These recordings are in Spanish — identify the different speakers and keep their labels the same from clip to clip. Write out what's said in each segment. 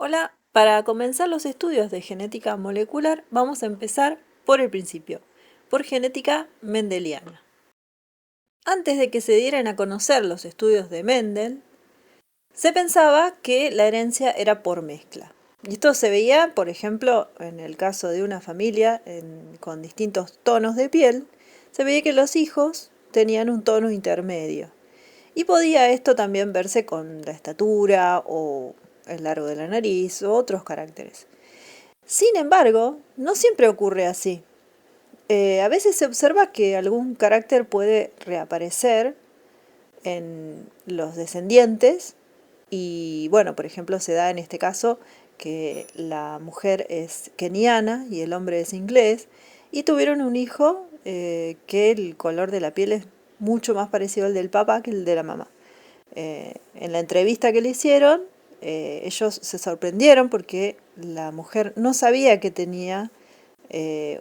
Speaker 1: Hola, para comenzar los estudios de genética molecular vamos a empezar por el principio, por genética mendeliana. Antes de que se dieran a conocer los estudios de Mendel, se pensaba que la herencia era por mezcla. Y esto se veía, por ejemplo, en el caso de una familia con distintos tonos de piel, se veía que los hijos tenían un tono intermedio. Y podía esto también verse con la estatura o el largo de la nariz o otros caracteres. Sin embargo, no siempre ocurre así. A veces se observa que algún carácter puede reaparecer en los descendientes y bueno, por ejemplo, se da en este caso que la mujer es keniana y el hombre es inglés y tuvieron un hijo que el color de la piel es mucho más parecido al del papá que el de la mamá. En la entrevista que le hicieron, ellos se sorprendieron porque la mujer no sabía que tenía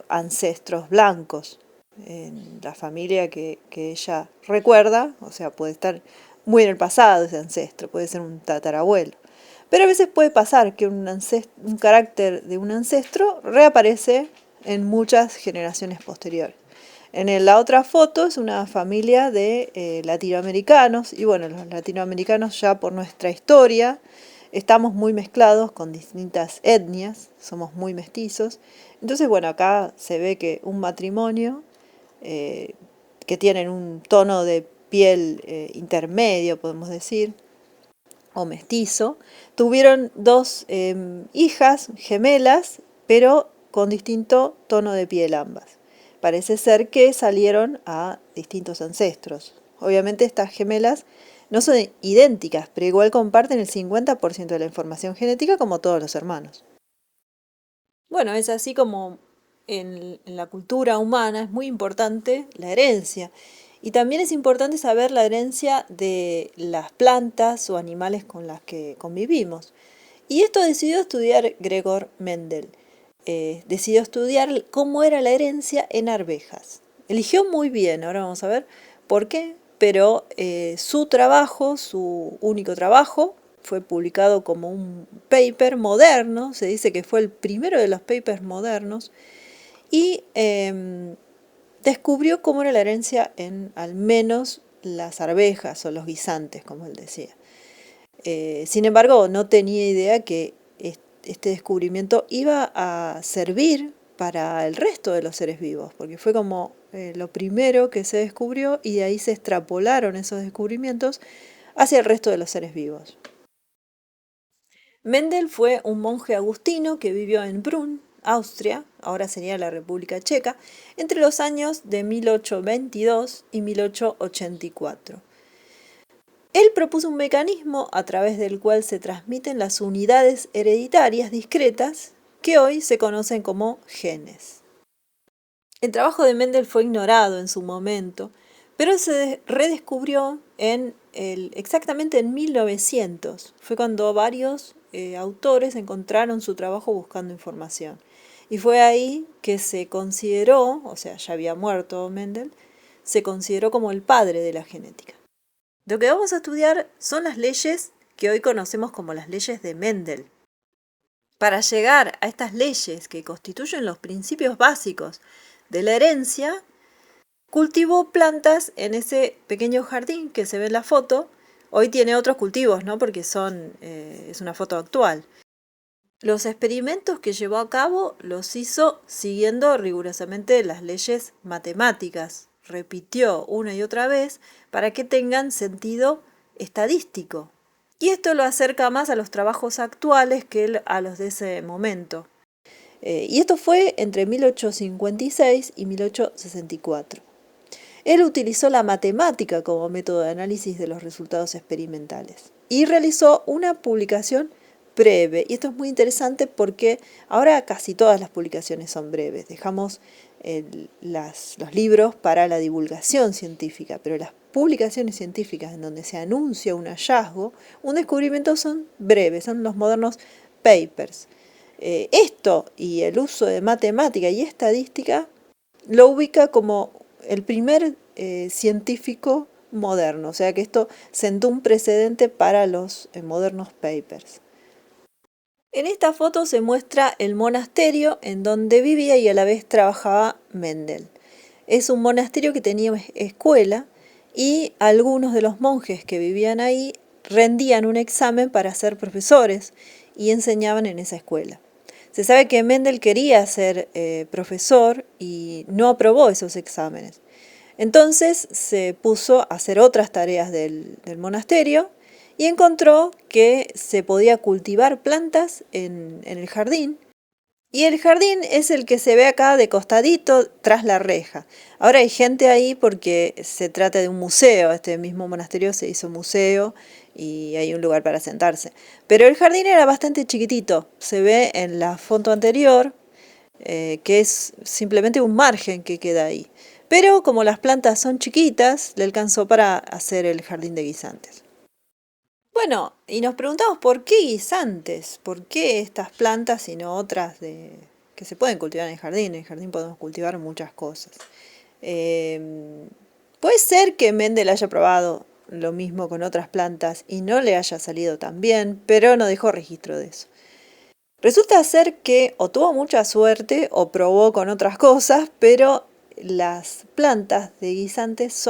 Speaker 1: ancestros blancos en la familia que ella recuerda, o sea, puede estar muy en el pasado ese ancestro, puede ser un tatarabuelo. Pero a veces puede pasar que un carácter de un ancestro reaparece en muchas generaciones posteriores. La otra foto es una familia de latinoamericanos y bueno, los latinoamericanos ya por nuestra historia estamos muy mezclados con distintas etnias, somos muy mestizos. Entonces bueno, acá se ve que un matrimonio eh, que tienen un tono de piel intermedio, podemos decir, o mestizo, tuvieron dos hijas gemelas, pero con distinto tono de piel ambas. Parece ser que salieron a distintos ancestros. Obviamente estas gemelas no son idénticas, pero igual comparten el 50% de la información genética como todos los hermanos. Bueno, es así como en la cultura humana es muy importante la herencia. Y también es importante saber la herencia de las plantas o animales con las que convivimos. Y esto decidió estudiar Gregor Mendel. Decidió estudiar cómo era la herencia en arvejas. Eligió muy bien, ahora vamos a ver por qué, pero su trabajo, su único trabajo, fue publicado como un paper moderno, se dice que fue el primero de los papers modernos, y descubrió cómo era la herencia en al menos las arvejas o los guisantes, como él decía. Sin embargo, no tenía idea que este descubrimiento iba a servir para el resto de los seres vivos, porque fue como lo primero que se descubrió y de ahí se extrapolaron esos descubrimientos hacia el resto de los seres vivos. Mendel fue un monje agustino que vivió en Brunn, Austria, ahora sería la República Checa, entre los años de 1822 y 1884. Él propuso un mecanismo a través del cual se transmiten las unidades hereditarias discretas que hoy se conocen como genes. El trabajo de Mendel fue ignorado en su momento, pero se redescubrió exactamente en 1900. Fue cuando varios autores encontraron su trabajo buscando información. Y fue ahí que se consideró, o sea, ya había muerto Mendel, se consideró como el padre de la genética. Lo que vamos a estudiar son las leyes que hoy conocemos como las leyes de Mendel. Para llegar a estas leyes que constituyen los principios básicos de la herencia, cultivó plantas en ese pequeño jardín que se ve en la foto. Hoy tiene otros cultivos, ¿no? Porque es una foto actual. Los experimentos que llevó a cabo los hizo siguiendo rigurosamente las leyes matemáticas. Repitió una y otra vez para que tengan sentido estadístico. Y esto lo acerca más a los trabajos actuales que a los de ese momento. Y esto fue entre 1856 y 1864. Él utilizó la matemática como método de análisis de los resultados experimentales y realizó una publicación breve. Y esto es muy interesante porque ahora casi todas las publicaciones son breves. Dejamos los libros para la divulgación científica, pero las publicaciones científicas en donde se anuncia un hallazgo, un descubrimiento, son breves, son los modernos papers. Esto y el uso de matemática y estadística lo ubica como el primer científico moderno, o sea que esto sentó un precedente para los modernos papers. En esta foto se muestra el monasterio en donde vivía y a la vez trabajaba Mendel. Es un monasterio que tenía escuela y algunos de los monjes que vivían ahí rendían un examen para ser profesores y enseñaban en esa escuela. Se sabe que Mendel quería ser profesor y no aprobó esos exámenes. Entonces se puso a hacer otras tareas del monasterio y encontró que se podía cultivar plantas en el jardín. Y el jardín es el que se ve acá de costadito tras la reja. Ahora hay gente ahí porque se trata de un museo. Este mismo monasterio se hizo museo y hay un lugar para sentarse. Pero el jardín era bastante chiquitito. Se ve en la foto anterior que es simplemente un margen que queda ahí. Pero como las plantas son chiquitas, le alcanzó para hacer el jardín de guisantes. Bueno, y nos preguntamos por qué guisantes, por qué estas plantas y no otras que se pueden cultivar en el jardín. En el jardín podemos cultivar muchas cosas. Puede ser que Mendel haya probado lo mismo con otras plantas y no le haya salido tan bien, pero no dejó registro de eso. Resulta ser que o tuvo mucha suerte o probó con otras cosas, pero las plantas de guisantes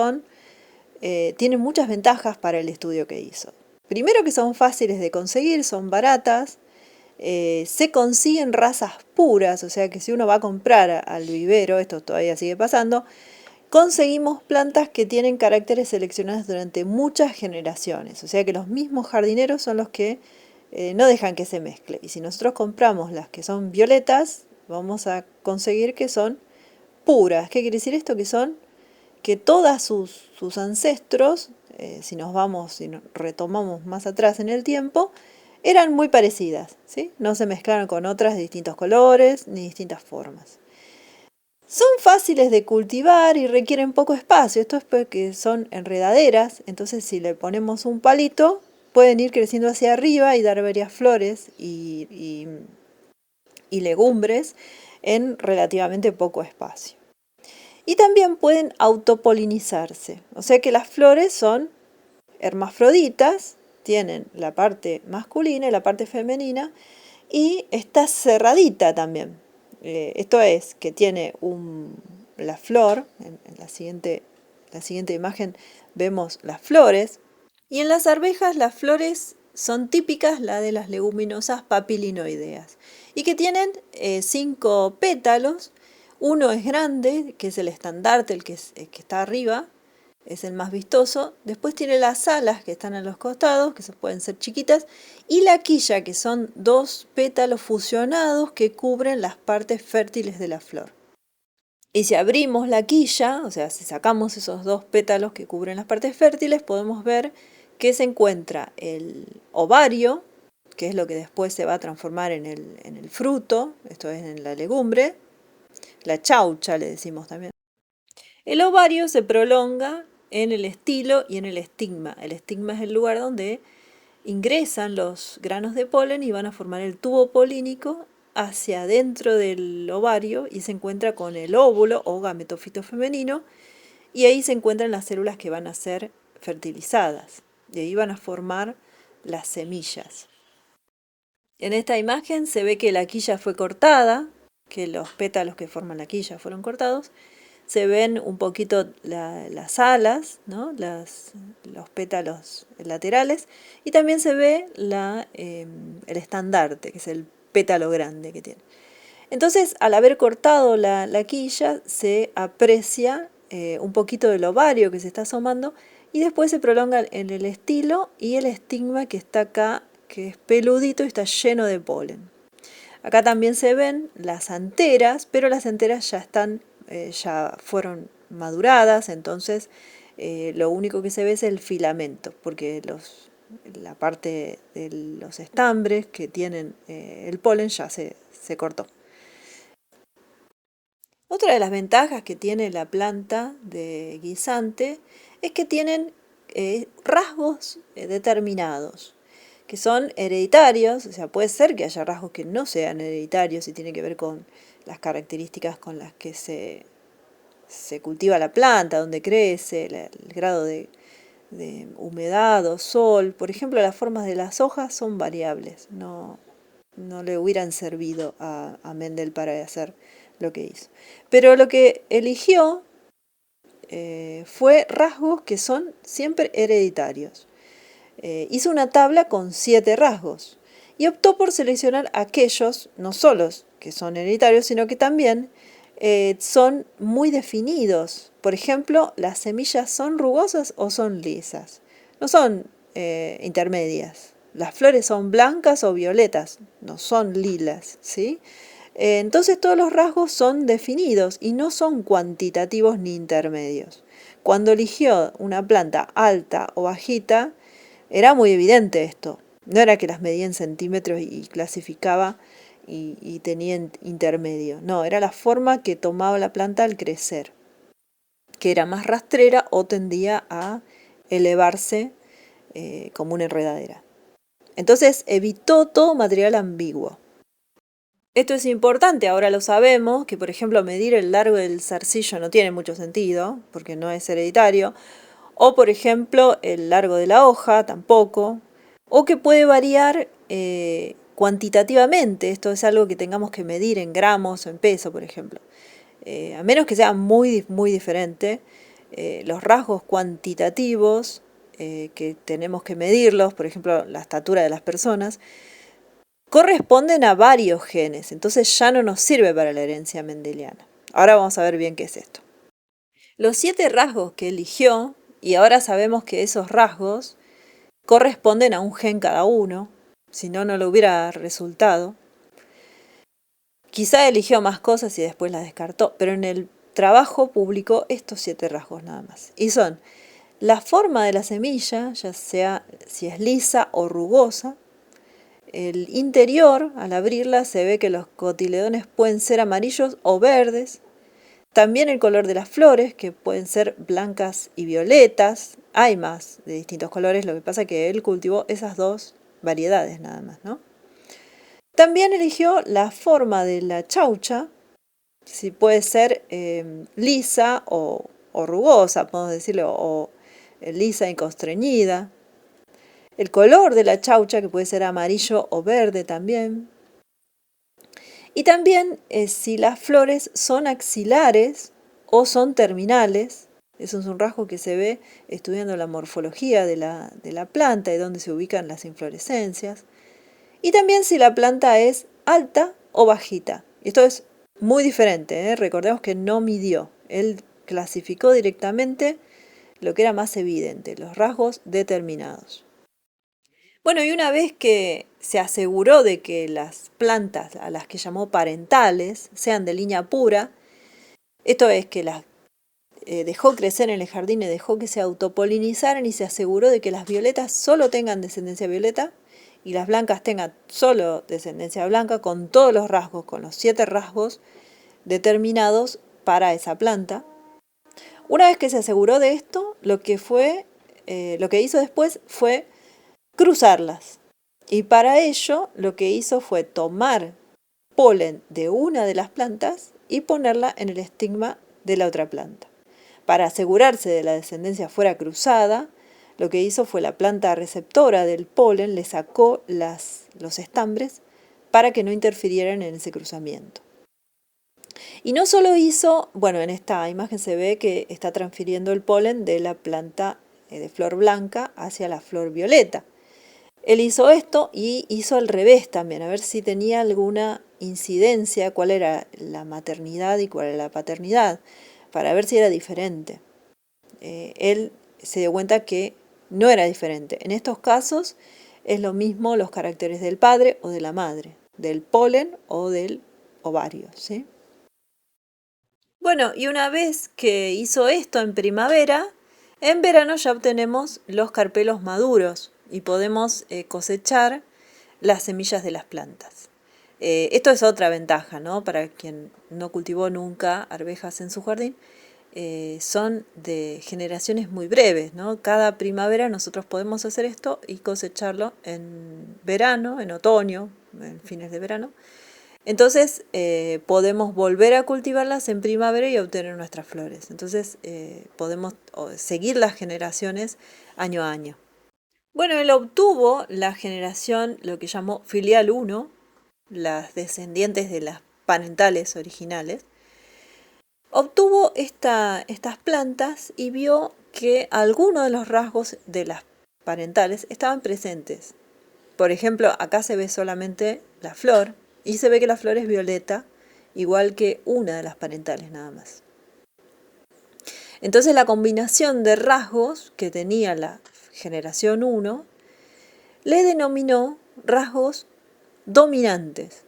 Speaker 1: tienen muchas ventajas para el estudio que hizo. Primero que son fáciles de conseguir, son baratas, se consiguen razas puras, o sea que si uno va a comprar al vivero, esto todavía sigue pasando, conseguimos plantas que tienen caracteres seleccionados durante muchas generaciones, o sea que los mismos jardineros son los que no dejan que se mezcle. Y si nosotros compramos las que son violetas, vamos a conseguir que son puras. ¿Qué quiere decir esto? Que son que todos sus ancestros, si nos retomamos más atrás en el tiempo, eran muy parecidas, ¿sí? No se mezclaron con otras de distintos colores ni distintas formas. Son fáciles de cultivar y requieren poco espacio. Esto es porque son enredaderas, entonces si le ponemos un palito, pueden ir creciendo hacia arriba y dar varias flores y legumbres en relativamente poco espacio. Y también pueden autopolinizarse, o sea que las flores son hermafroditas, tienen la parte masculina y la parte femenina, y está cerradita también. Esto es que tiene la flor, en la siguiente imagen vemos las flores, y en las arvejas las flores son típicas, la de las leguminosas papilinoideas, y que tienen 5 pétalos. Uno es grande, que es el estandarte, el que está arriba, es el más vistoso. Después tiene las alas que están a los costados, que pueden ser chiquitas, y la quilla, que son 2 pétalos fusionados que cubren las partes fértiles de la flor. Y si abrimos la quilla, o sea, si sacamos esos 2 pétalos que cubren las partes fértiles, podemos ver que se encuentra el ovario, que es lo que después se va a transformar en el fruto, esto es en la legumbre, la chaucha le decimos también. El ovario se prolonga en el estilo y en el estigma. El estigma es el lugar donde ingresan los granos de polen y van a formar el tubo polínico hacia adentro del ovario y se encuentra con el óvulo o gametofito femenino y ahí se encuentran las células que van a ser fertilizadas y ahí van a formar las semillas. En esta imagen se ve que la quilla fue cortada, que los pétalos que forman la quilla fueron cortados. Se ven un poquito las alas, ¿no? Los pétalos laterales, y también se ve el estandarte, que es el pétalo grande que tiene. Entonces, al haber cortado la quilla, se aprecia un poquito del ovario que se está asomando, y después se prolonga en el estilo y el estigma que está acá, que es peludito y está lleno de polen. Acá también se ven las anteras, pero las anteras ya fueron maduradas, entonces lo único que se ve es el filamento, porque la parte de los estambres que tienen el polen ya se cortó. Otra de las ventajas que tiene la planta de guisante es que tienen rasgos determinados, que son hereditarios, o sea, puede ser que haya rasgos que no sean hereditarios y tiene que ver con las características con las que se cultiva la planta, donde crece, el grado de humedad o sol. Por ejemplo, las formas de las hojas son variables, no, no le hubieran servido a Mendel para hacer lo que hizo. Pero lo que eligió fue rasgos que son siempre hereditarios. Hizo una tabla con 7 rasgos y optó por seleccionar aquellos, no solo que son hereditarios, sino que también son muy definidos. Por ejemplo, las semillas son rugosas o son lisas. No son intermedias. Las flores son blancas o violetas, no son lilas, ¿sí? Entonces todos los rasgos son definidos y no son cuantitativos ni intermedios. Cuando eligió una planta alta o bajita, era muy evidente esto. No era que las medía en centímetros y clasificaba y tenía intermedio. No, era la forma que tomaba la planta al crecer, que era más rastrera o tendía a elevarse como una enredadera. Entonces evitó todo material ambiguo. Esto es importante, ahora lo sabemos, que por ejemplo medir el largo del zarcillo no tiene mucho sentido, porque no es hereditario, o por ejemplo el largo de la hoja tampoco, o que puede variar cuantitativamente, esto es algo que tengamos que medir en gramos o en peso, por ejemplo. A menos que sea muy, muy diferente, los rasgos cuantitativos que tenemos que medirlos, por ejemplo la estatura de las personas, corresponden a varios genes, entonces ya no nos sirve para la herencia mendeliana. Ahora vamos a ver bien qué es esto. Los 7 rasgos que eligió, y ahora sabemos que esos rasgos corresponden a un gen cada uno, si no, no lo hubiera resultado. Quizá eligió más cosas y después las descartó, pero en el trabajo publicó estos 7 rasgos nada más. Y son la forma de la semilla, ya sea si es lisa o rugosa. El interior, al abrirla, se ve que los cotiledones pueden ser amarillos o verdes. También el color de las flores, que pueden ser blancas y violetas. Hay más de distintos colores, lo que pasa es que él cultivó esas 2 variedades nada más, ¿no? También eligió la forma de la chaucha, si puede ser lisa o rugosa, podemos decirlo, o lisa y constreñida. El color de la chaucha, que puede ser amarillo o verde también. Y también si las flores son axilares o son terminales. Eso es un rasgo que se ve estudiando la morfología de la planta y dónde se ubican las inflorescencias. Y también si la planta es alta o bajita. Esto es muy diferente, ¿eh? Recordemos que no midió. Él clasificó directamente lo que era más evidente, los rasgos determinados. Bueno, y una vez que se aseguró de que las plantas a las que llamó parentales sean de línea pura, esto es que las dejó crecer en el jardín y dejó que se autopolinizaran y se aseguró de que las violetas solo tengan descendencia violeta y las blancas tengan solo descendencia blanca con todos los rasgos, con los 7 rasgos determinados para esa planta. Una vez que se aseguró de esto, lo que hizo después fue cruzarlas. Y para ello lo que hizo fue tomar polen de una de las plantas y ponerla en el estigma de la otra planta. Para asegurarse de la descendencia fuera cruzada, lo que hizo fue la planta receptora del polen le sacó los estambres para que no interfirieran en ese cruzamiento. Y no solo hizo, bueno, en esta imagen se ve que está transfiriendo el polen de la planta de flor blanca hacia la flor violeta. Él hizo esto y hizo al revés también, a ver si tenía alguna incidencia, cuál era la maternidad y cuál era la paternidad, para ver si era diferente. Él se dio cuenta que no era diferente. En estos casos es lo mismo los caracteres del padre o de la madre, del polen o del ovario, ¿sí? Bueno, y una vez que hizo esto en primavera, en verano ya obtenemos los carpelos maduros y podemos cosechar las semillas de las plantas. Esto es otra ventaja, ¿no? Para quien no cultivó nunca arvejas en su jardín, son de generaciones muy breves, ¿no? Cada primavera nosotros podemos hacer esto y cosecharlo en verano, en otoño, en fines de verano. Entonces podemos volver a cultivarlas en primavera y obtener nuestras flores. Entonces podemos seguir las generaciones año a año. Bueno, él obtuvo la generación, lo que llamó filial 1, las descendientes de las parentales originales, obtuvo estas plantas y vio que algunos de los rasgos de las parentales estaban presentes. Por ejemplo, acá se ve solamente la flor y se ve que la flor es violeta, igual que una de las parentales nada más. Entonces la combinación de rasgos que tenía la generación 1 le denominó rasgos dominantes.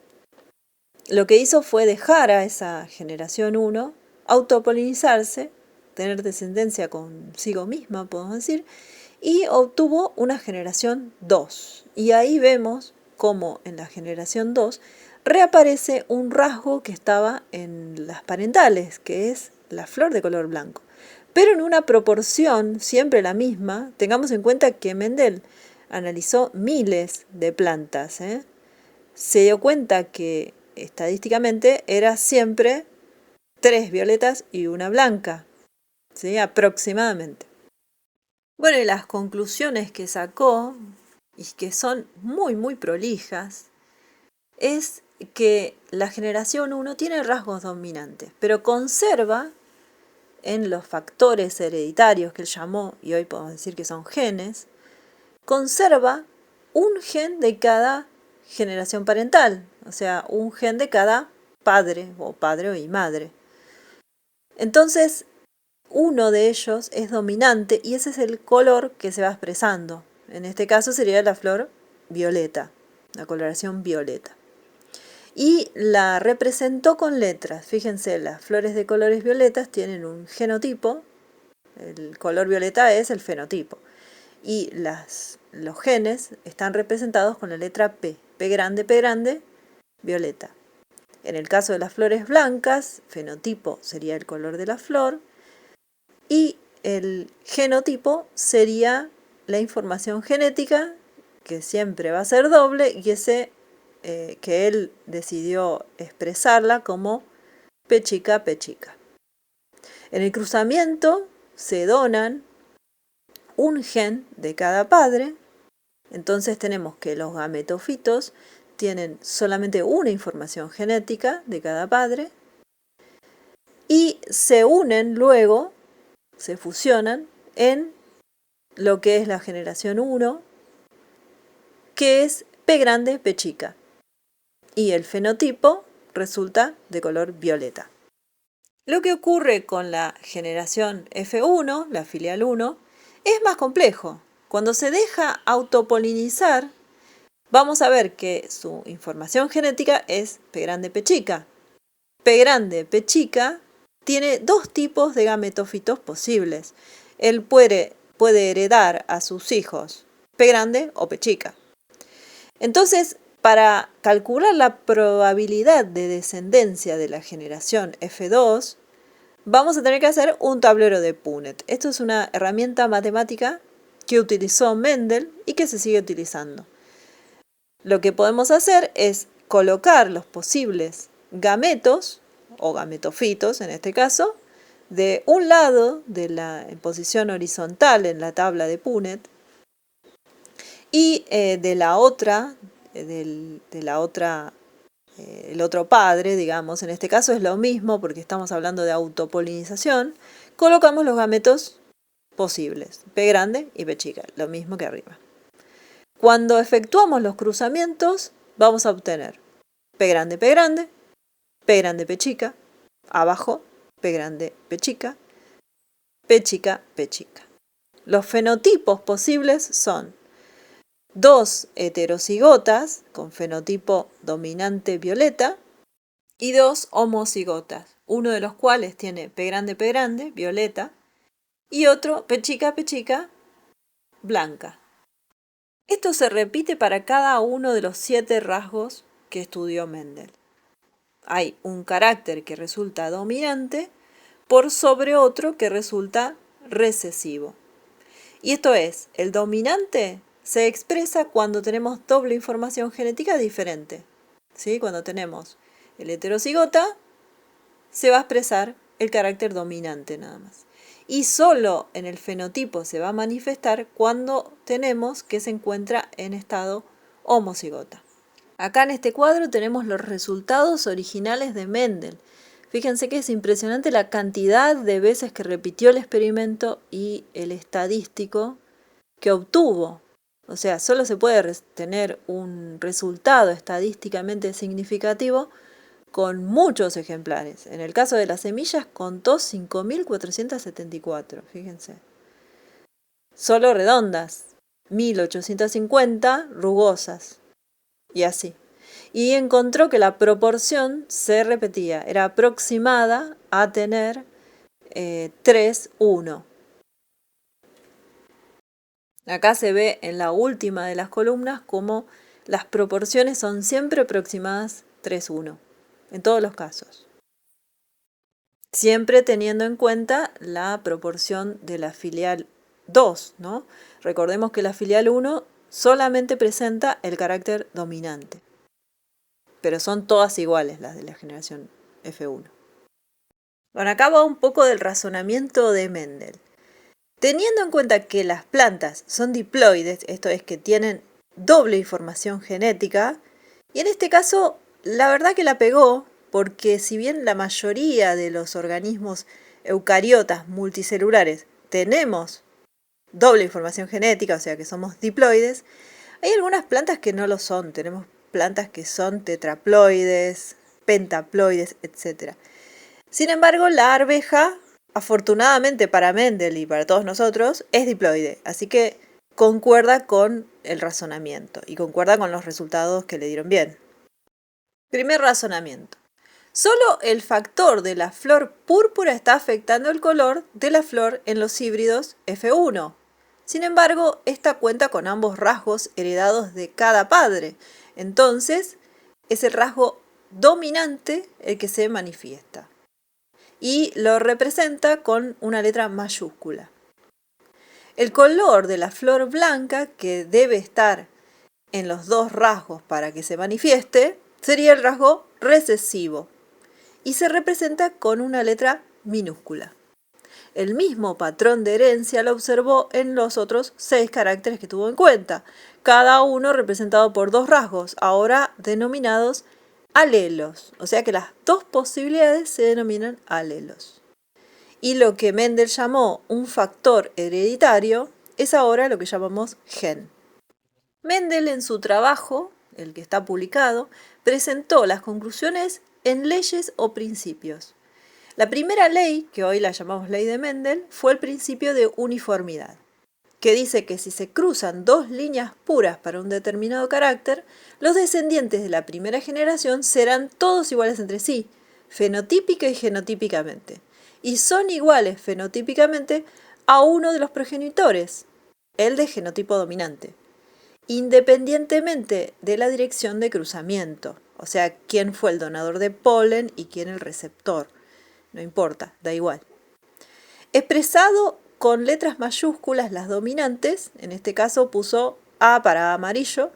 Speaker 1: Lo que hizo fue dejar a esa generación 1 autopolinizarse, tener descendencia consigo misma, podemos decir, y obtuvo una generación 2. Y ahí vemos cómo en la generación 2 reaparece un rasgo que estaba en las parentales, que es la flor de color blanco. Pero en una proporción siempre la misma. Tengamos en cuenta que Mendel analizó miles de plantas. Se dio cuenta que estadísticamente era siempre 3 violetas y una blanca, ¿sí? Aproximadamente. Bueno, y las conclusiones que sacó, y que son muy, muy prolijas, es que la generación 1 tiene rasgos dominantes, pero conserva en los factores hereditarios que él llamó, y hoy podemos decir que son genes, conserva un gen de cada generación parental, o sea, un gen de cada padre y madre. Entonces, uno de ellos es dominante y ese es el color que se va expresando. En este caso sería la flor violeta, la coloración violeta. Y la representó con letras. Fíjense, las flores de colores violetas tienen un genotipo. El color violeta es el fenotipo. Y los genes están representados con la letra P. P grande, violeta. En el caso de las flores blancas, fenotipo sería el color de la flor. Y el genotipo sería la información genética, que siempre va a ser doble, y que él decidió expresarla como P chica, P chica. En el cruzamiento se donan un gen de cada padre, entonces tenemos que los gametofitos tienen solamente una información genética de cada padre y se unen luego, se fusionan en lo que es la generación 1, que es P grande, P chica. Y el fenotipo resulta de color violeta. Lo que ocurre con la generación F1, la filial 1, es más complejo. Cuando se deja autopolinizar, vamos a ver que su información genética es P grande, P chica. P grande, P chica tiene dos tipos de gametofitos posibles. Él puede heredar a sus hijos P grande o P chica. Entonces, para calcular la probabilidad de descendencia de la generación F2, vamos a tener que hacer un tablero de Punnett. Esto es una herramienta matemática que utilizó Mendel y que se sigue utilizando. Lo que podemos hacer es colocar los posibles gametos, o gametofitos en este caso, de un lado en posición horizontal en la tabla de Punnett, y de la otra, el otro padre, digamos, en este caso es lo mismo porque estamos hablando de autopolinización, colocamos los gametos posibles, P grande y P chica, lo mismo que arriba. Cuando efectuamos los cruzamientos, vamos a obtener P grande, P grande, P grande, P chica, abajo, P grande, P chica, P chica, P chica. Los fenotipos posibles son 2 heterocigotas con fenotipo dominante violeta y 2 homocigotas, uno de los cuales tiene P grande, violeta, y otro P chica, blanca. Esto se repite para cada uno de los 7 rasgos que estudió Mendel. Hay un carácter que resulta dominante por sobre otro que resulta recesivo. Y esto es, el dominante se expresa cuando tenemos doble información genética diferente. ¿Sí? Cuando tenemos el heterocigota, se va a expresar el carácter dominante nada más. Y solo en el fenotipo se va a manifestar cuando tenemos que se encuentra en estado homocigota. Acá en este cuadro tenemos los resultados originales de Mendel. Fíjense que es impresionante la cantidad de veces que repitió el experimento y el estadístico que obtuvo. O sea, solo se puede tener un resultado estadísticamente significativo con muchos ejemplares. En el caso de las semillas contó 5.474, fíjense. Solo redondas, 1.850 rugosas, y así. Y encontró que la proporción se repetía, era aproximada a tener 3:1. Acá se ve en la última de las columnas como las proporciones son siempre aproximadas 3:1, en todos los casos. Siempre teniendo en cuenta la proporción de la filial 2, ¿no? Recordemos que la filial 1 solamente presenta el carácter dominante, pero son todas iguales las de la generación F1. Bueno, acá va un poco del razonamiento de Mendel. Teniendo en cuenta que las plantas son diploides, esto es que tienen doble información genética, y en este caso la verdad que la pegó, porque si bien la mayoría de los organismos eucariotas multicelulares tenemos doble información genética, o sea que somos diploides, hay algunas plantas que no lo son. Tenemos plantas que son tetraploides, pentaploides, etc. Sin embargo, la arveja, afortunadamente para Mendel y para todos nosotros, es diploide, así que concuerda con el razonamiento y concuerda con los resultados que le dieron bien. Primer razonamiento. Solo el factor de la flor púrpura está afectando el color de la flor en los híbridos F1. Sin embargo, esta cuenta con ambos rasgos heredados de cada padre. Entonces, es el rasgo dominante el que se manifiesta. Y lo representa con una letra mayúscula. El color de la flor blanca, que debe estar en los dos rasgos para que se manifieste, sería el rasgo recesivo y se representa con una letra minúscula. El mismo patrón de herencia lo observó en los otros 6 caracteres que tuvo en cuenta, cada uno representado por dos rasgos, ahora denominados alelos, o sea que las dos posibilidades se denominan alelos. Y lo que Mendel llamó un factor hereditario es ahora lo que llamamos gen. Mendel en su trabajo, el que está publicado, presentó las conclusiones en leyes o principios. La primera ley, que hoy la llamamos ley de Mendel, fue el principio de uniformidad, que dice que si se cruzan dos líneas puras para un determinado carácter, los descendientes de la primera generación serán todos iguales entre sí, fenotípica y genotípicamente, y son iguales fenotípicamente a uno de los progenitores, el de genotipo dominante, independientemente de la dirección de cruzamiento, o sea, quién fue el donador de polen y quién el receptor. No importa, da igual. Expresado con letras mayúsculas las dominantes, en este caso puso A para amarillo,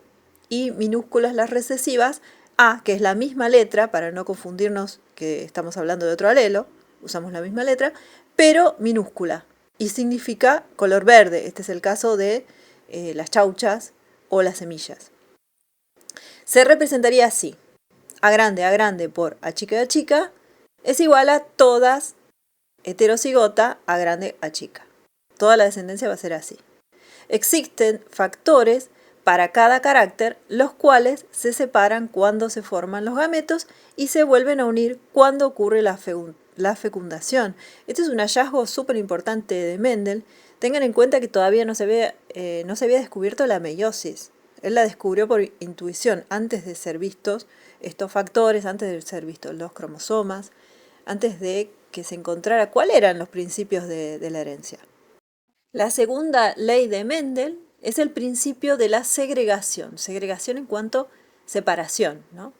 Speaker 1: y minúsculas las recesivas, A, que es la misma letra, para no confundirnos que estamos hablando de otro alelo, usamos la misma letra, pero minúscula, y significa color verde. Este es el caso de las chauchas o las semillas. Se representaría así: A grande por A chica, es igual a todas heterocigota A grande A chica. Toda la descendencia va a ser así. Existen factores para cada carácter, los cuales se separan cuando se forman los gametos y se vuelven a unir cuando ocurre la fecundación. Este es un hallazgo súper importante de Mendel. Tengan en cuenta que todavía no se había descubierto la meiosis. Él la descubrió por intuición, antes de ser vistos estos factores, antes de ser vistos los cromosomas, antes de que se encontrara cuáles eran los principios de la herencia. La segunda ley de Mendel es el principio de la segregación en cuanto a separación, ¿no?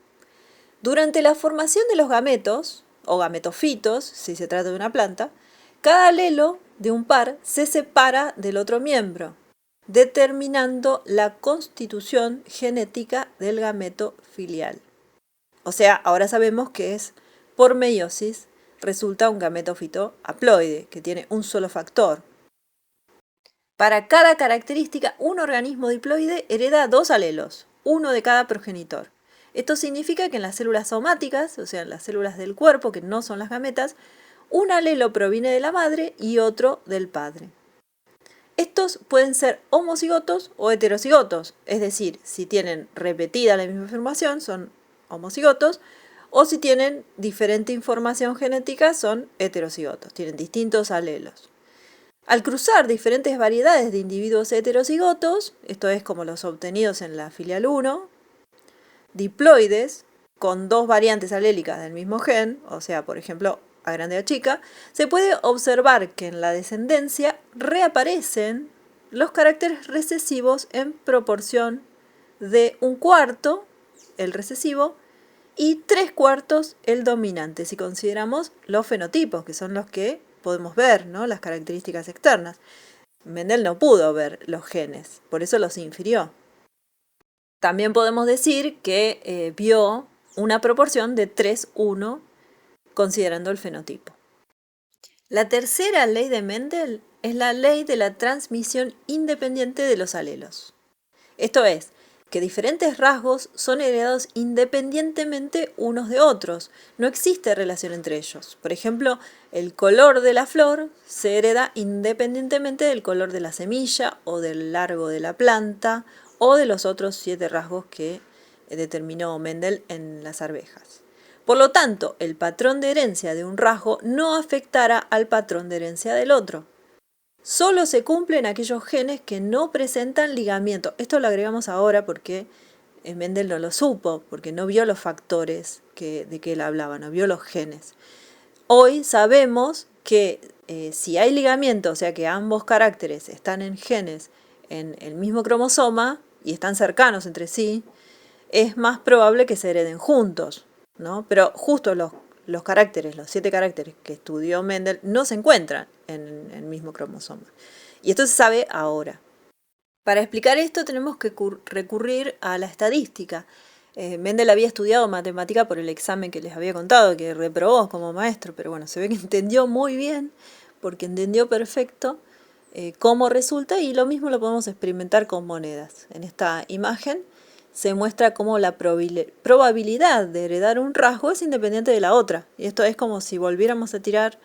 Speaker 1: Durante la formación de los gametos, o gametofitos, si se trata de una planta, cada alelo de un par se separa del otro miembro, determinando la constitución genética del gameto filial. O sea, ahora sabemos que es por meiosis resulta un gametófito haploide, que tiene un solo factor. Para cada característica, un organismo diploide hereda dos alelos, uno de cada progenitor. Esto significa que en las células somáticas, o sea, en las células del cuerpo, que no son las gametas, un alelo proviene de la madre y otro del padre. Estos pueden ser homocigotos o heterocigotos, es decir, si tienen repetida la misma información son homocigotos, o si tienen diferente información genética son heterocigotos, tienen distintos alelos. Al cruzar diferentes variedades de individuos heterocigotos, esto es como los obtenidos en la filial 1, diploides con dos variantes alélicas del mismo gen, o sea, por ejemplo, A grande A chica, se puede observar que en la descendencia reaparecen los caracteres recesivos en proporción de 1/4 el recesivo y 3/4 el dominante, si consideramos los fenotipos, que son los que podemos ver, ¿no? Las características externas. Mendel no pudo ver los genes, por eso los infirió. También podemos decir que vio una proporción de 3:1 considerando el fenotipo. La tercera ley de Mendel es la ley de la transmisión independiente de los alelos. Esto es, que diferentes rasgos son heredados independientemente unos de otros. No existe relación entre ellos. Por ejemplo, el color de la flor se hereda independientemente del color de la semilla o del largo de la planta o de los otros 7 rasgos que determinó Mendel en las arvejas. Por lo tanto, el patrón de herencia de un rasgo no afectará al patrón de herencia del otro. Solo se cumplen aquellos genes que no presentan ligamiento. Esto lo agregamos ahora porque Mendel no lo supo, porque no vio los factores de que él hablaba, no vio los genes. Hoy sabemos que si hay ligamiento, o sea que ambos caracteres están en genes en el mismo cromosoma y están cercanos entre sí, es más probable que se hereden juntos, ¿no? Pero justo los caracteres, los 7 caracteres que estudió Mendel, no se encuentran en el mismo cromosoma. Y esto se sabe ahora. Para explicar esto tenemos que recurrir a la estadística. Mendel había estudiado matemática por el examen que les había contado, que reprobó como maestro, pero bueno, se ve que entendió muy bien, porque entendió perfecto cómo resulta, y lo mismo lo podemos experimentar con monedas. En esta imagen se muestra cómo la probabilidad de heredar un rasgo es independiente de la otra. Y esto es como si volviéramos a tirar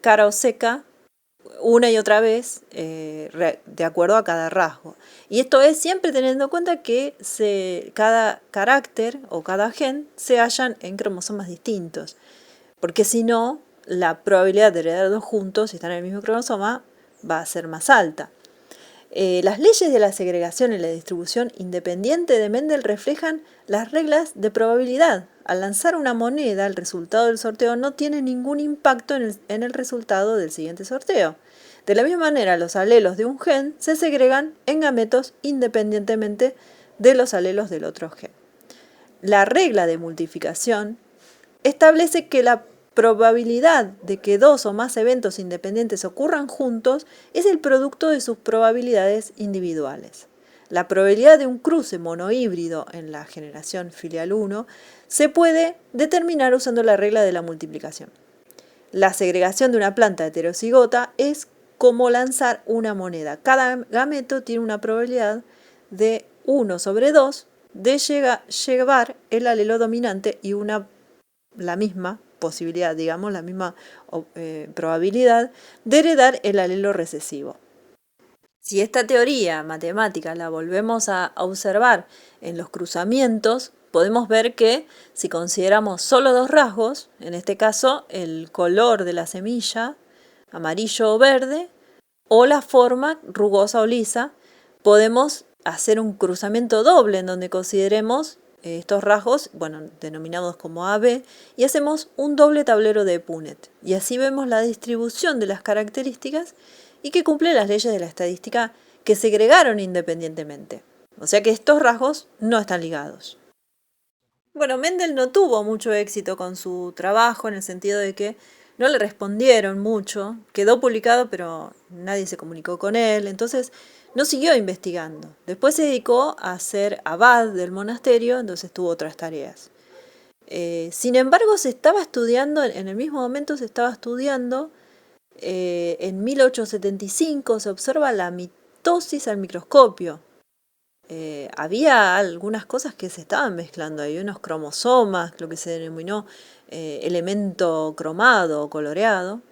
Speaker 1: cara o seca una y otra vez de acuerdo a cada rasgo. Y esto es siempre teniendo en cuenta que cada carácter o cada gen se hallan en cromosomas distintos. Porque si no, la probabilidad de heredar dos juntos, si están en el mismo cromosoma, va a ser más alta. Las leyes de la segregación y la distribución independiente de Mendel reflejan las reglas de probabilidad. Al lanzar una moneda, el resultado del sorteo no tiene ningún impacto en el resultado del siguiente sorteo. De la misma manera, los alelos de un gen se segregan en gametos independientemente de los alelos del otro gen. La regla de multiplicación establece que la probabilidad de que dos o más eventos independientes ocurran juntos es el producto de sus probabilidades individuales. La probabilidad de un cruce monohíbrido en la generación filial 1 se puede determinar usando la regla de la multiplicación. La segregación de una planta heterocigota es como lanzar una moneda. Cada gameto tiene una probabilidad de 1/2 de llevar el alelo dominante y la misma posibilidad, digamos, la misma probabilidad de heredar el alelo recesivo. Si esta teoría matemática la volvemos a observar en los cruzamientos, podemos ver que si consideramos solo dos rasgos, en este caso el color de la semilla, amarillo o verde, o la forma rugosa o lisa, podemos hacer un cruzamiento doble en donde consideremos estos rasgos, bueno, denominados como AB, y hacemos un doble tablero de Punnett. Y así vemos la distribución de las características y que cumple las leyes de la estadística que segregaron independientemente. O sea que estos rasgos no están ligados. Bueno, Mendel no tuvo mucho éxito con su trabajo en el sentido de que no le respondieron mucho. Quedó publicado, pero nadie se comunicó con él. Entonces no siguió investigando. Después se dedicó a ser abad del monasterio, entonces tuvo otras tareas. Sin embargo, se estaba estudiando, en el mismo momento se estaba estudiando, en 1875 se observa la mitosis al microscopio. había algunas cosas que se estaban mezclando. Hay unos cromosomas, lo que se denominó elemento cromado o coloreado.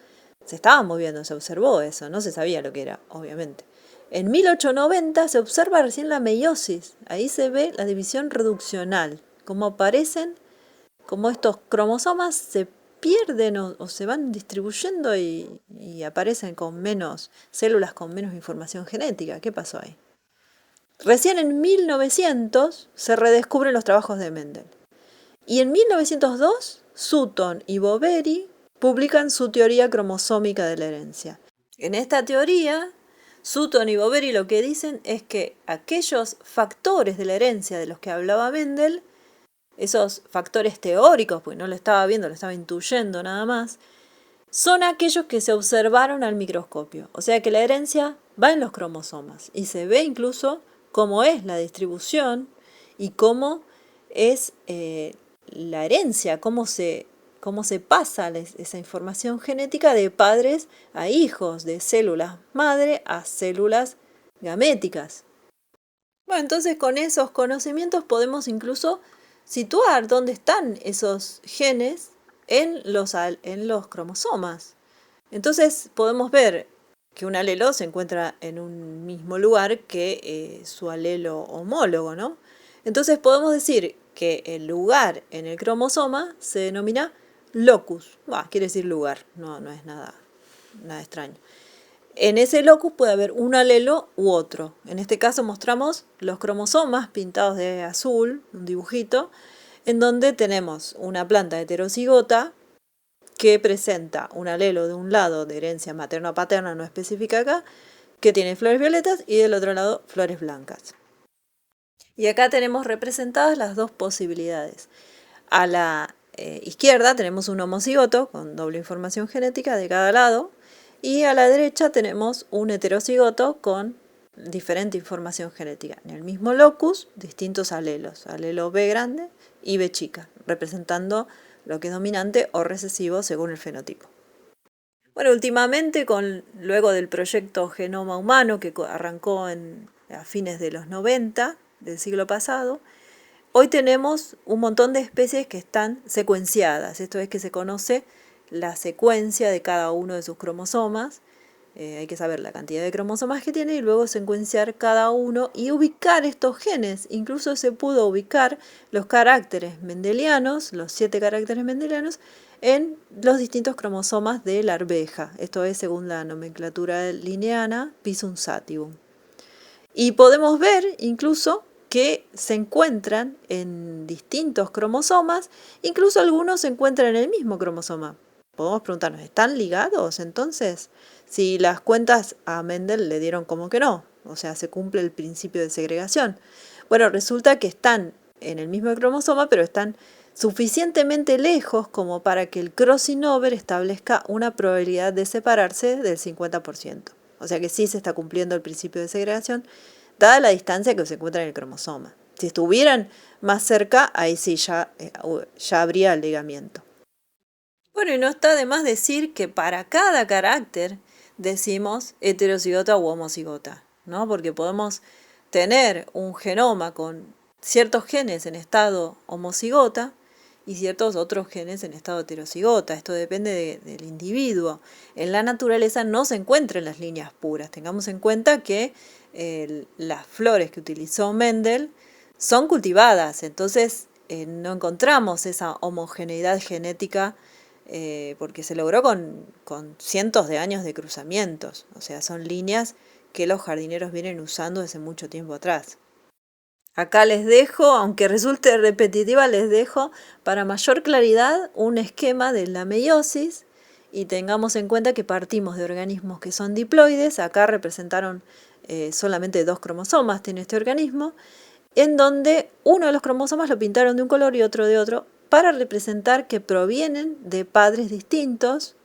Speaker 1: Se estaban moviendo, se observó eso, no se sabía lo que era, obviamente. En 1890 se observa recién la meiosis, ahí se ve la división reduccional, cómo aparecen, cómo estos cromosomas se pierden o se van distribuyendo y aparecen con menos células con menos información genética. ¿Qué pasó ahí? Recién en 1900 se redescubren los trabajos de Mendel. Y en 1902, Sutton y Boveri publican su teoría cromosómica de la herencia. En esta teoría, Sutton y Boveri lo que dicen es que aquellos factores de la herencia de los que hablaba Mendel, esos factores teóricos, porque no lo estaba viendo, lo estaba intuyendo nada más, son aquellos que se observaron al microscopio. O sea que la herencia va en los cromosomas y se ve incluso cómo es la distribución y cómo es la herencia, cómo se pasa esa información genética de padres a hijos, de células madre a células gaméticas. Bueno, entonces con esos conocimientos podemos incluso situar dónde están esos genes en los cromosomas. Entonces podemos ver que un alelo se encuentra en un mismo lugar que su alelo homólogo, ¿no? Entonces podemos decir que el lugar en el cromosoma se denomina locus. Quiere decir lugar, no es nada extraño. En ese locus puede haber un alelo u otro. En este caso mostramos los cromosomas pintados de azul, un dibujito, en donde tenemos una planta heterocigota que presenta un alelo de un lado de herencia materno-paterna no específica acá, que tiene flores violetas y del otro lado flores blancas. Y acá tenemos representadas las dos posibilidades. A la izquierda tenemos un homocigoto con doble información genética de cada lado y a la derecha tenemos un heterocigoto con diferente información genética. En el mismo locus, distintos alelos, alelo B grande y B chica, representando lo que es dominante o recesivo según el fenotipo. Bueno, últimamente, luego del proyecto Genoma Humano que arrancó a fines de los 90 del siglo pasado, hoy tenemos un montón de especies que están secuenciadas. Esto es que se conoce la secuencia de cada uno de sus cromosomas. Hay que saber la cantidad de cromosomas que tiene y luego secuenciar cada uno y ubicar estos genes. Incluso se pudo ubicar los caracteres mendelianos, los 7 caracteres mendelianos, en los distintos cromosomas de la arveja. Esto es según la nomenclatura linneana Pisum sativum. Y podemos ver incluso que se encuentran en distintos cromosomas, incluso algunos se encuentran en el mismo cromosoma. Podemos preguntarnos, ¿están ligados entonces? Si las cuentas a Mendel le dieron como que no, o sea, se cumple el principio de segregación. Bueno, resulta que están en el mismo cromosoma, pero están suficientemente lejos como para que el crossing over establezca una probabilidad de separarse del 50%. O sea que sí se está cumpliendo el principio de segregación, dada la distancia que se encuentra en el cromosoma. Si estuvieran más cerca, ahí sí ya habría ligamiento. Bueno, y no está de más decir que para cada carácter decimos heterocigota u homocigota, ¿no? Porque podemos tener un genoma con ciertos genes en estado homocigota y ciertos otros genes en estado heterocigota. Esto depende del individuo. En la naturaleza no se encuentran las líneas puras. Tengamos en cuenta que las flores que utilizó Mendel son cultivadas, entonces no encontramos esa homogeneidad genética porque se logró con cientos de años de cruzamientos. O sea, son líneas que los jardineros vienen usando desde mucho tiempo atrás. Acá les dejo, aunque resulte repetitiva, les dejo para mayor claridad un esquema de la meiosis y tengamos en cuenta que partimos de organismos que son diploides. Acá representaron solamente 2 cromosomas, tiene este organismo, en donde uno de los cromosomas lo pintaron de un color y otro de otro, para representar que provienen de padres distintos,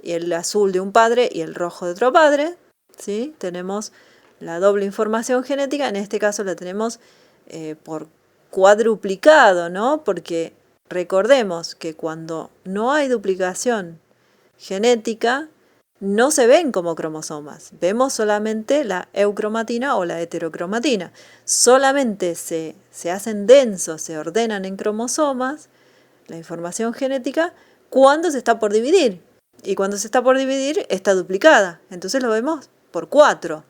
Speaker 1: y el azul de un padre y el rojo de otro padre, ¿sí? Tenemos la doble información genética, en este caso la tenemos por cuadruplicado, ¿no? Porque recordemos que cuando no hay duplicación genética, no se ven como cromosomas. Vemos solamente la eucromatina o la heterocromatina. Solamente se hacen densos, se ordenan en cromosomas, la información genética, cuando se está por dividir. Y cuando se está por dividir está duplicada. Entonces lo vemos por 4.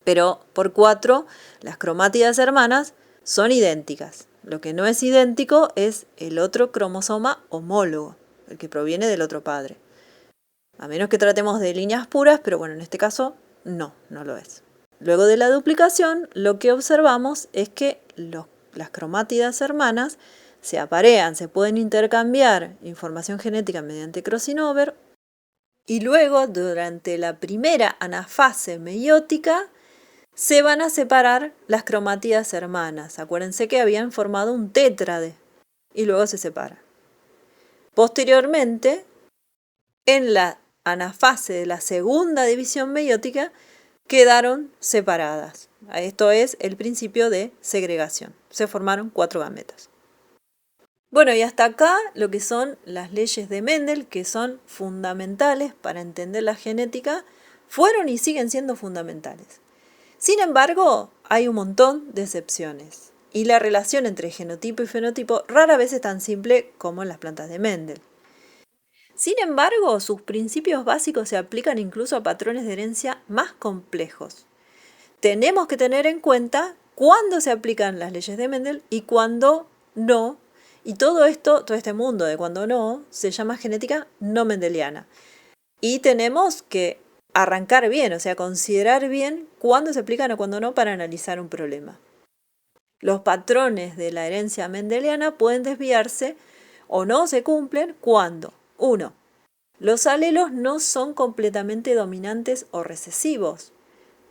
Speaker 1: Pero por 4 las cromátidas hermanas son idénticas. Lo que no es idéntico es el otro cromosoma homólogo, el que proviene del otro padre. A menos que tratemos de líneas puras, pero bueno, en este caso no lo es. Luego de la duplicación, lo que observamos es que las cromátidas hermanas se aparean, se pueden intercambiar información genética mediante crossing over, y luego, durante la primera anafase meiótica, se van a separar las cromátidas hermanas. Acuérdense que habían formado un tétrade y luego se separan. Posteriormente, en la anafase de la segunda división meiótica, quedaron separadas. Esto es el principio de segregación. Se formaron 4 gametas. Bueno, y hasta acá lo que son las leyes de Mendel, que son fundamentales para entender la genética, fueron y siguen siendo fundamentales. Sin embargo, hay un montón de excepciones, y la relación entre genotipo y fenotipo rara vez es tan simple como en las plantas de Mendel. Sin embargo, sus principios básicos se aplican incluso a patrones de herencia más complejos. Tenemos que tener en cuenta cuándo se aplican las leyes de Mendel y cuándo no, y todo este mundo de cuándo no, se llama genética no mendeliana. Y tenemos que arrancar bien, o sea, considerar bien cuándo se aplican o cuándo no para analizar un problema. Los patrones de la herencia mendeliana pueden desviarse o no se cumplen cuando 1. Los alelos no son completamente dominantes o recesivos.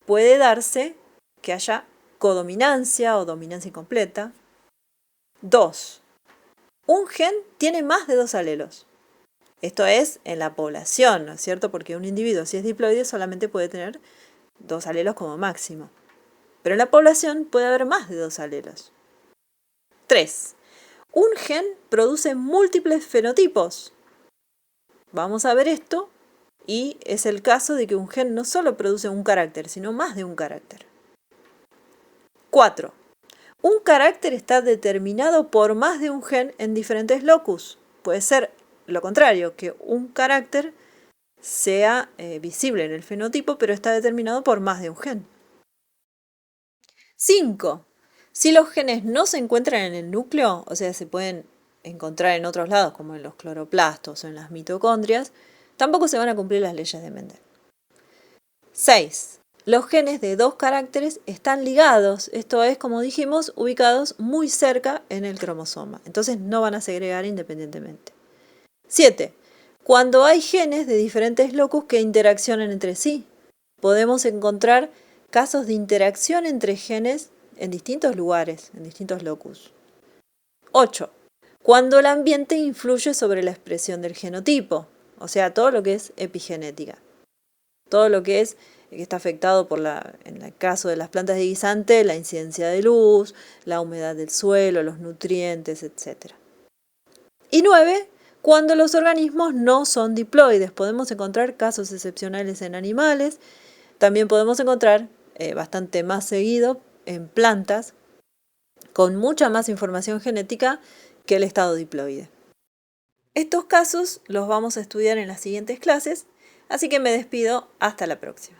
Speaker 1: Puede darse que haya codominancia o dominancia incompleta. 2. Un gen tiene más de 2 alelos. Esto es en la población, ¿no es cierto? Porque un individuo, si es diploide, solamente puede tener 2 alelos como máximo. Pero en la población puede haber más de 2 alelos. 3. Un gen produce múltiples fenotipos. Vamos a ver esto, y es el caso de que un gen no solo produce un carácter, sino más de un carácter. 4. Un carácter está determinado por más de un gen en diferentes locus. Puede ser lo contrario, que un carácter sea visible en el fenotipo, pero está determinado por más de un gen. 5. Si los genes no se encuentran en el núcleo, o sea, se pueden encontrar en otros lados, como en los cloroplastos o en las mitocondrias, tampoco se van a cumplir las leyes de Mendel. 6. Los genes de 2 caracteres están ligados, esto es, como dijimos, ubicados muy cerca en el cromosoma, entonces no van a segregar independientemente. 7. Cuando hay genes de diferentes locus que interaccionan entre sí, podemos encontrar casos de interacción entre genes en distintos lugares, en distintos locus. 8. Cuando el ambiente influye sobre la expresión del genotipo, o sea, todo lo que es epigenética. Todo lo que está afectado por en el caso de las plantas de guisante, la incidencia de luz, la humedad del suelo, los nutrientes, etc. Y 9. Cuando los organismos no son diploides, podemos encontrar casos excepcionales en animales, también podemos encontrar bastante más seguido en plantas con mucha más información genética que el estado diploide. Estos casos los vamos a estudiar en las siguientes clases, así que me despido hasta la próxima.